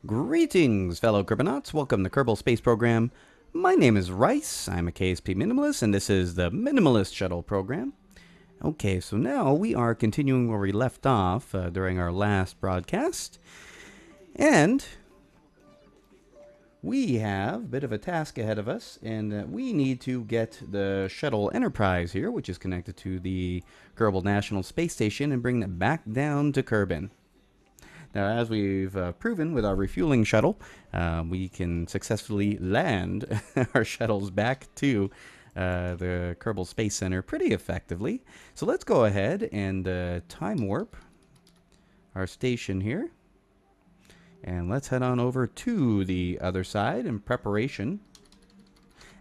Greetings, fellow Kerbonauts. Welcome to Kerbal Space Program. My name is Rice. I'm a KSP Minimalist, and this is the Minimalist Shuttle Program. Okay, so now we are continuing where we left off during our last broadcast. And we have a bit of a task ahead of us, and we need to get the Shuttle Enterprise here, which is connected to the Kerbal National Space Station, and bring it back down to Kerbin. Now, as we've proven with our refueling shuttle, we can successfully land our shuttles back to the Kerbal Space Center pretty effectively. So let's go ahead and time warp our station here. And let's head on over to the other side in preparation.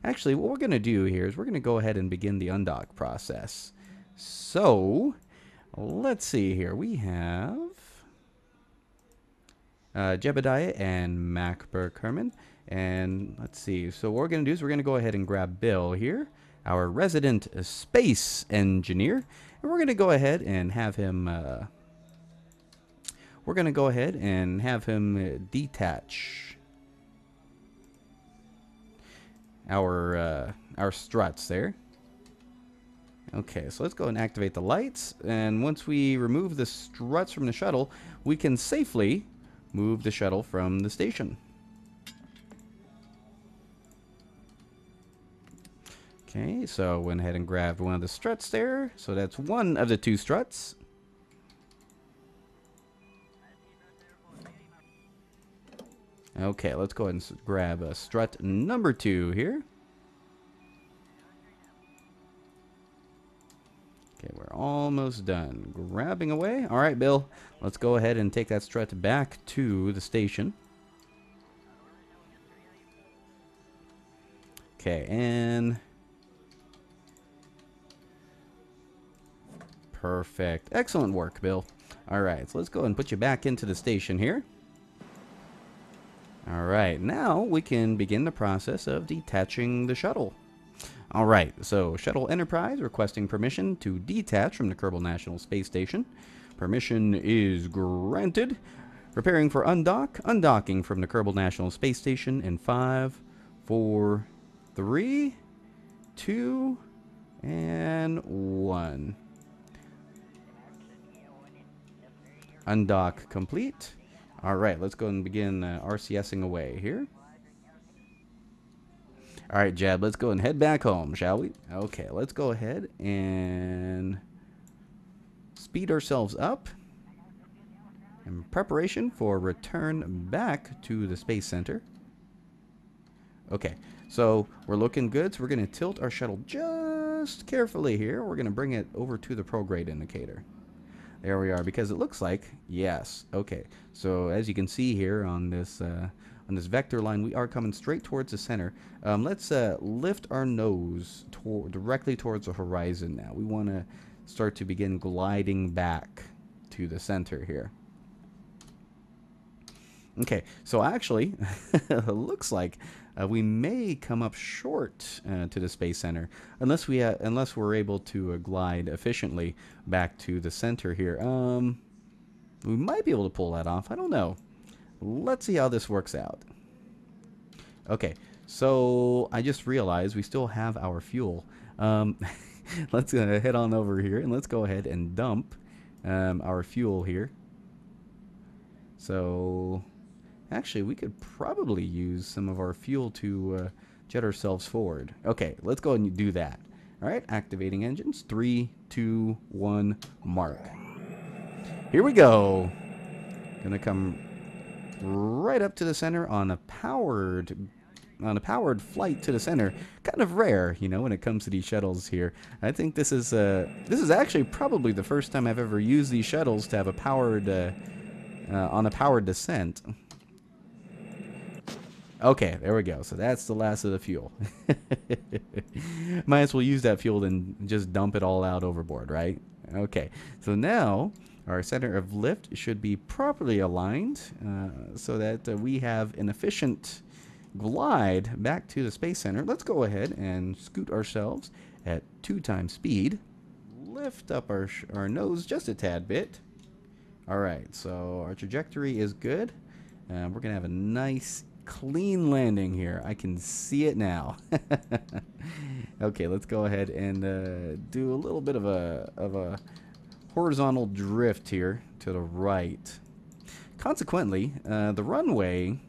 Actually, what we're going to do here is we're going to go ahead and begin the undock process. So, let's see here. We have Jebediah and Macber Kerman. And let's see. So what we're going to do is we're going to go ahead and grab Bill here, our resident space engineer. And we're going to go ahead and have him detach our struts there. Okay, so let's go and activate the lights. And once we remove the struts from the shuttle, we can safely move the shuttle from the station. Okay, so went ahead and grabbed one of the struts there. So that's one of the two struts. Okay, let's go ahead and grab strut number 2 here. Okay, we're almost done grabbing away. All right, Bill, let's go ahead and take that strut back to the station. Okay, and perfect. Excellent work, Bill. All right, so let's go and put you back into the station here. All right, now we can begin the process of detaching the shuttle. All right, so Shuttle Enterprise requesting permission to detach from the Kerbal National Space Station. Permission is granted. Preparing for undocking from the Kerbal National Space Station in 5, 4, 3, 2, and 1. Undock complete. All right, let's go and begin RCSing away here. All right, Jeb, let's go and head back home, shall we? Okay, let's go ahead and speed ourselves up in preparation for return back to the Space Center. Okay, so we're looking good, so we're going to tilt our shuttle just carefully here. We're going to bring it over to the prograde indicator. There we are, because it looks like, yes, okay. So as you can see here on this vector line, we are coming straight towards the center. Let's lift our nose directly towards the horizon now. We want to start to begin gliding back to the center here. Okay, so actually, it looks like we may come up short to the Space Center unless we're able to glide efficiently back to the center here. We might be able to pull that off. I don't know. Let's see how this works out. Okay, so I just realized we still have our fuel. Let's head on over here and let's go ahead and dump our fuel here. So actually, we could probably use some of our fuel to jet ourselves forward. Okay, let's go and do that. All right, activating engines. 3, 2, 1, mark. Here we go. Gonna come right up to the center on a powered flight to the center. Kind of rare, you know, when it comes to these shuttles here. I think this is actually probably the first time I've ever used these shuttles to have a powered on a powered descent. Okay, there we go. So that's the last of the fuel. Might as well use that fuel and just dump it all out overboard, right? Okay, so now our center of lift should be properly aligned so that we have an efficient glide back to the Space Center. Let's go ahead and scoot ourselves at 2 times speed. Lift up our nose just a tad bit. All right, so our trajectory is good. We're going to have a nice, clean landing here. I can see it now. Okay, let's go ahead and do a little bit of a horizontal drift here to the right. Consequently, the runway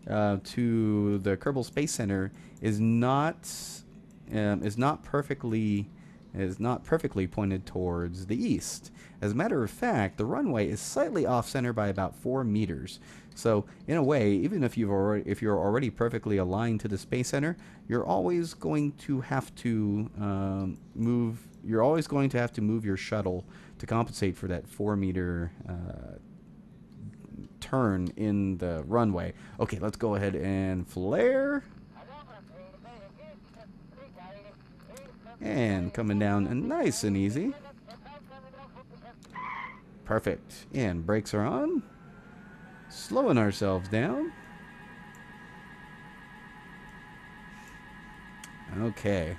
to the Kerbal Space Center is not perfectly pointed towards the east. As a matter of fact, the runway is slightly off center by about 4 meters. So, in a way, even if you're already perfectly aligned to the Space Center, you're always going to have to move. You're always going to have to move your shuttle to compensate for that 4-meter turn in the runway. Okay, let's go ahead and flare. And coming down nice and easy. Perfect. And brakes are on. Slowing ourselves down. Okay.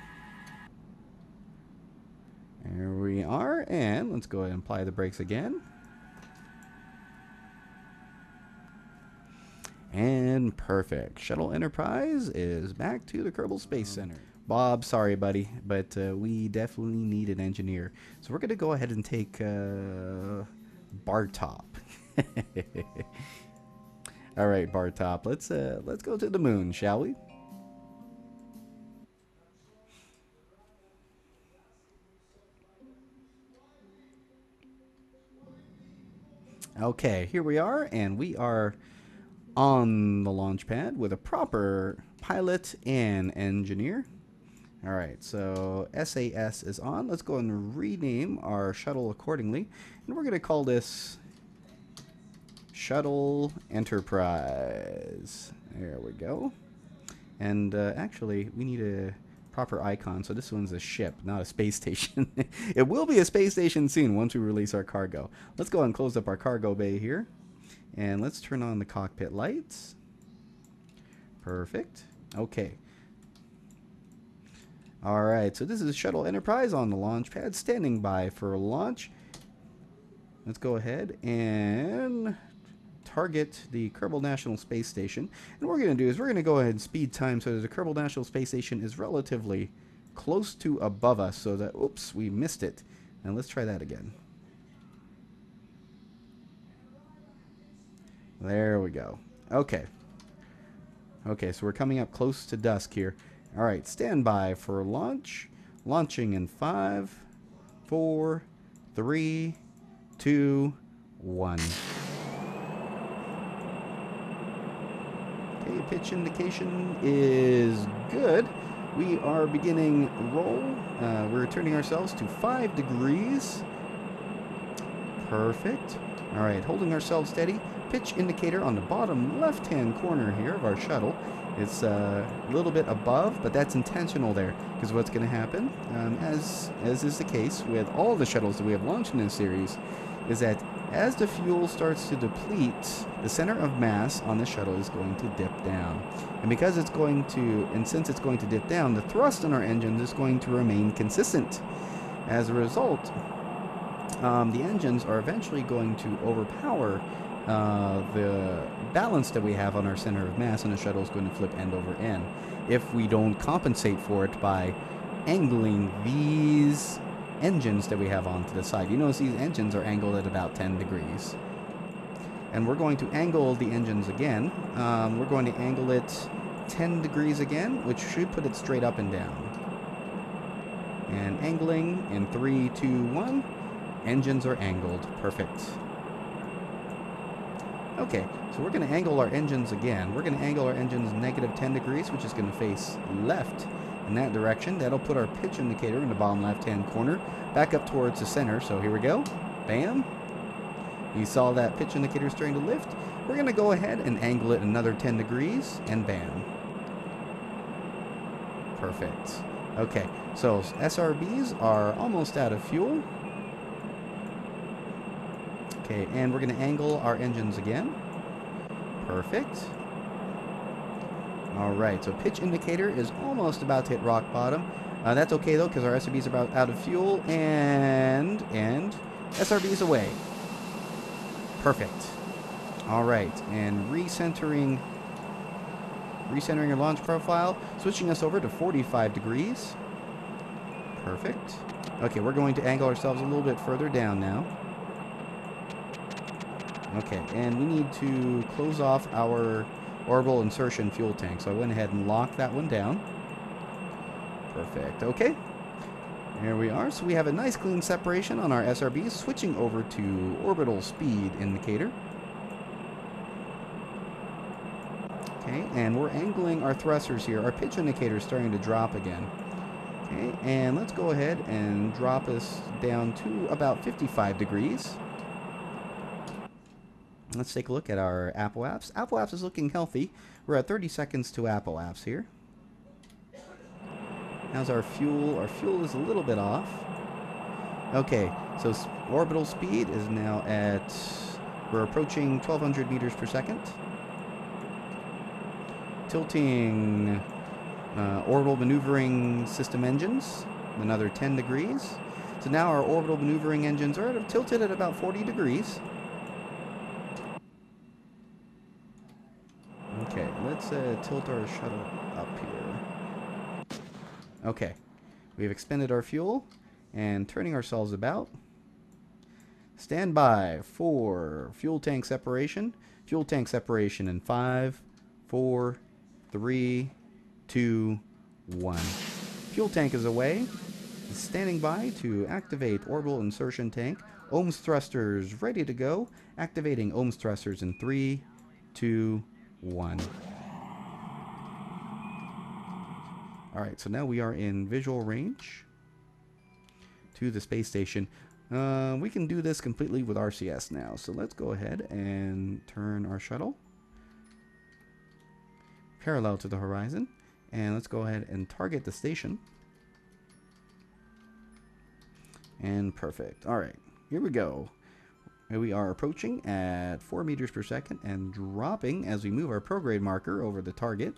There we are. And let's go ahead and apply the brakes again. And perfect. Shuttle Enterprise is back to the Kerbal Space Center. Bob, sorry, buddy, but we definitely need an engineer. So we're going to go ahead and take Bartop. All right, Bartop, let's go to the moon, shall we? Okay, here we are, and we are on the launch pad with a proper pilot and engineer. All right, so SAS is on. Let's go and rename our shuttle accordingly, and we're going to call this Shuttle Enterprise. There we go. And actually, we need a proper icon, so this one's a ship, not a space station. It will be a space station soon once we release our cargo. Let's go and close up our cargo bay here, and let's turn on the cockpit lights. Perfect. Okay. Alright, so this is Shuttle Enterprise on the launch pad, standing by for launch. Let's go ahead and target the Kerbal National Space Station. And what we're going to do is we're going to go ahead and speed time so that the Kerbal National Space Station is relatively close to above us, so that, oops, we missed it. And let's try that again. There we go. Okay. Okay, so we're coming up close to dusk here. Alright, stand by for launch. Launching in 5, 4, 3, 2, 1. Okay, pitch indication is good. We are beginning roll. We're turning ourselves to 5 degrees. Perfect. Alright, holding ourselves steady. Pitch indicator on the bottom left-hand corner here of our shuttle. It's a little bit above, but that's intentional there, because what's going to happen, as is the case with all the shuttles that we have launched in this series, is that as the fuel starts to deplete, the center of mass on the shuttle is going to dip down. And because it's going to, and since it's going to dip down, the thrust in our engines is going to remain consistent. As a result, the engines are eventually going to overpower the balance that we have on our center of mass, and the shuttle is going to flip end over end if we don't compensate for it by angling these engines that we have onto the side. You notice these engines are angled at about 10 degrees. And we're going to angle the engines again. We're going to angle it 10 degrees again, which should put it straight up and down. And angling in 3, 2, 1. Engines are angled. Perfect. Okay, so we're going to angle our engines again. We're going to angle our engines negative 10 degrees, which is going to face left in that direction. That'll put our pitch indicator in the bottom left-hand corner, back up towards the center. So here we go. Bam. You saw that pitch indicator starting to lift. We're going to go ahead and angle it another 10 degrees, and bam. Perfect. Okay, so SRBs are almost out of fuel. Okay, and we're going to angle our engines again. Perfect. Alright, so pitch indicator is almost about to hit rock bottom. That's okay though, because our SRBs are about out of fuel, and SRBs away. Perfect. All right, and recentering your launch profile, switching us over to 45 degrees. Perfect. Okay, we're going to angle ourselves a little bit further down now. Okay, and we need to close off our orbital insertion fuel tank. So I went ahead and locked that one down. Perfect. Okay. There we are. So we have a nice clean separation on our SRBs, switching over to orbital speed indicator. Okay, and we're angling our thrusters here. Our pitch indicator is starting to drop again. Okay, and let's go ahead and drop us down to about 55 degrees. Let's take a look at our Apple apps. Apple apps is looking healthy. We're at 30 seconds to Apple apps here. How's our fuel? Our fuel is a little bit off. Okay, so orbital speed is now at, we're approaching 1200 meters per second. Tilting orbital maneuvering system engines, another 10 degrees. So now our orbital maneuvering engines are tilted at about 40 degrees. Okay, let's tilt our shuttle up here. Okay, we've expended our fuel and turning ourselves about. Stand by for fuel tank separation. Fuel tank separation in 5, 4, 3, 2, 1. Fuel tank is away. Standing by to activate orbital insertion tank. Ohms thrusters ready to go. Activating ohms thrusters in 3, 2, 1. Alright, so now we are in visual range to the space station. We can do this completely with RCS now. So let's go ahead and turn our shuttle parallel to the horizon. And let's go ahead and target the station. And perfect. Alright, here we go. We are approaching at 4 meters per second and dropping as we move our prograde marker over the target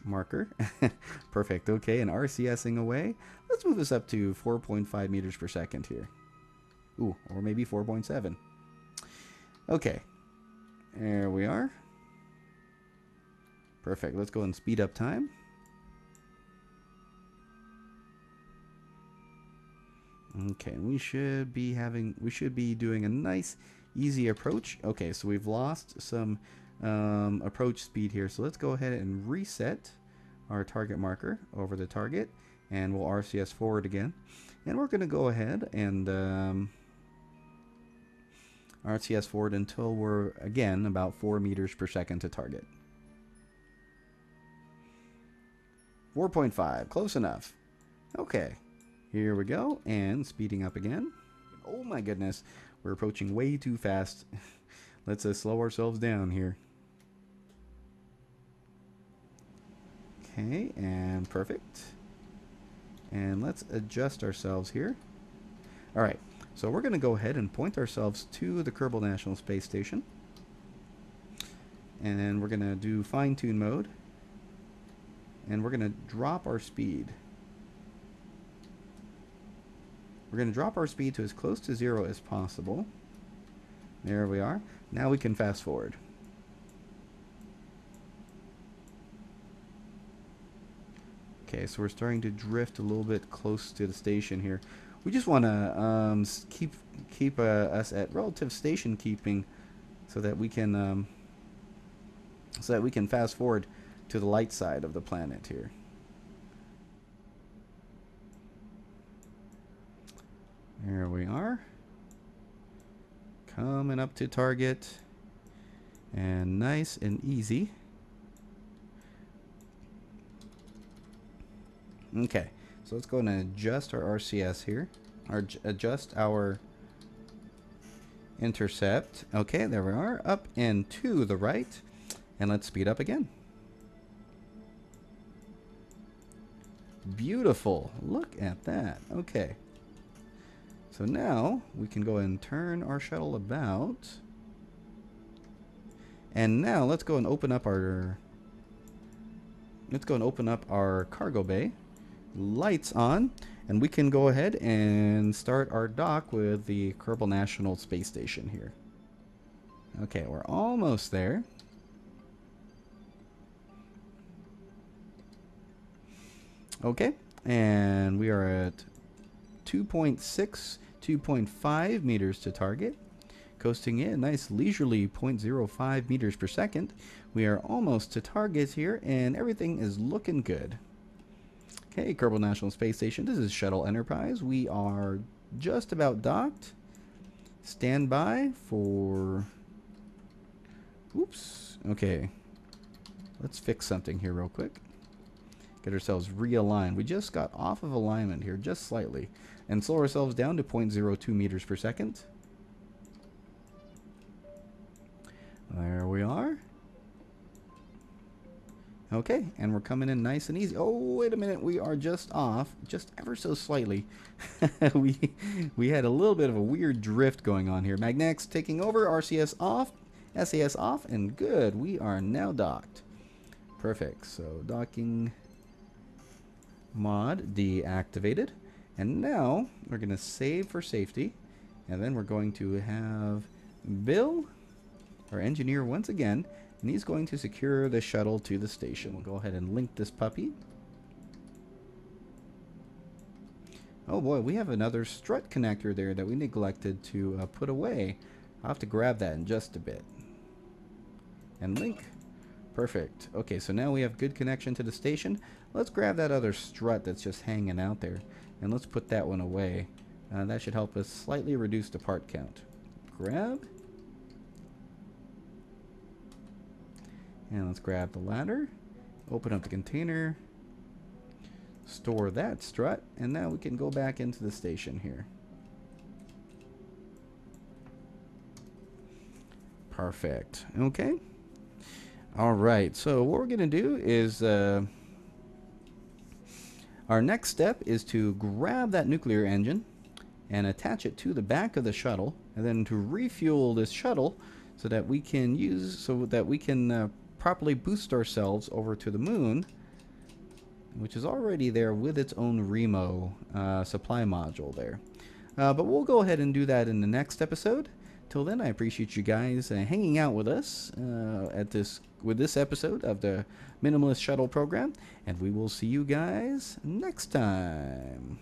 marker. Perfect. Okay, and RCSing away. Let's move this up to 4.5 meters per second here. Ooh, or maybe 4.7. Okay, there we are. Perfect. Let's go and speed up time. Okay, we should be doing a nice easy approach. Okay, so we've lost some approach speed here. So let's go ahead and reset our target marker over the target, and we'll RCS forward again. And we're going to go ahead and RCS forward until we're again about 4 meters per second to target. 4.5, close enough. Okay, here we go, and speeding up again. Oh my goodness, we're approaching way too fast. Let's slow ourselves down here. Okay, and perfect. And let's adjust ourselves here. Alright, so we're going to go ahead and point ourselves to the Kerbal National Space Station. And then we're going to do fine-tune mode. And we're going to drop our speed. We're going to drop our speed to as close to 0 as possible. There we are. Now we can fast forward. Okay, so we're starting to drift a little bit close to the station here. We just want to keep us at relative station keeping, so that we can fast forward to the light side of the planet here. There we are. Coming up to target. And nice and easy. Okay, so let's go and adjust our RCS here. Adjust our intercept. Okay, there we are. Up and to the right. And let's speed up again. Beautiful. Look at that. Okay. So now we can go and turn our shuttle about. And now let's go and open up our cargo bay. Lights on, and we can go ahead and start our dock with the Kerbal National Space Station here. Okay, we're almost there. Okay, and we are at 2.6, 2.5 meters to target. Coasting in, nice leisurely 0.05 meters per second. We are almost to target here, and everything is looking good. Okay, Kerbal National Space Station, this is Shuttle Enterprise. We are just about docked. Stand by for... Oops, okay. Let's fix something here real quick. Get ourselves realigned. We just got off of alignment here, just slightly. And slow ourselves down to 0.02 meters per second. There we are. Okay, and we're coming in nice and easy. Oh, wait a minute. We are just off, just ever so slightly. we had a little bit of a weird drift going on here. Magnetics taking over, RCS off, SAS off, and good. We are now docked. Perfect. So docking mod deactivated. And now we're going to save for safety. And then we're going to have Bill, our engineer, once again, and he's going to secure the shuttle to the station. We'll go ahead and link this puppy. Oh boy, we have another strut connector there that we neglected to put away. I'll have to grab that in just a bit. And link. Perfect. Okay, so now we have good connection to the station. Let's grab that other strut that's just hanging out there, and let's put that one away. That should help us slightly reduce the part count. Grab. And let's grab the ladder, open up the container, store that strut, and now we can go back into the station here. Perfect. Okay. All right. So what we're going to do is our next step is to grab that nuclear engine and attach it to the back of the shuttle, and then to refuel this shuttle so that we can properly boost ourselves over to the moon, which is already there with its own Remo supply module there. But we'll go ahead and do that in the next episode. Till then, I appreciate you guys hanging out with us with this episode of the Minimalist Shuttle program, and we will see you guys next time.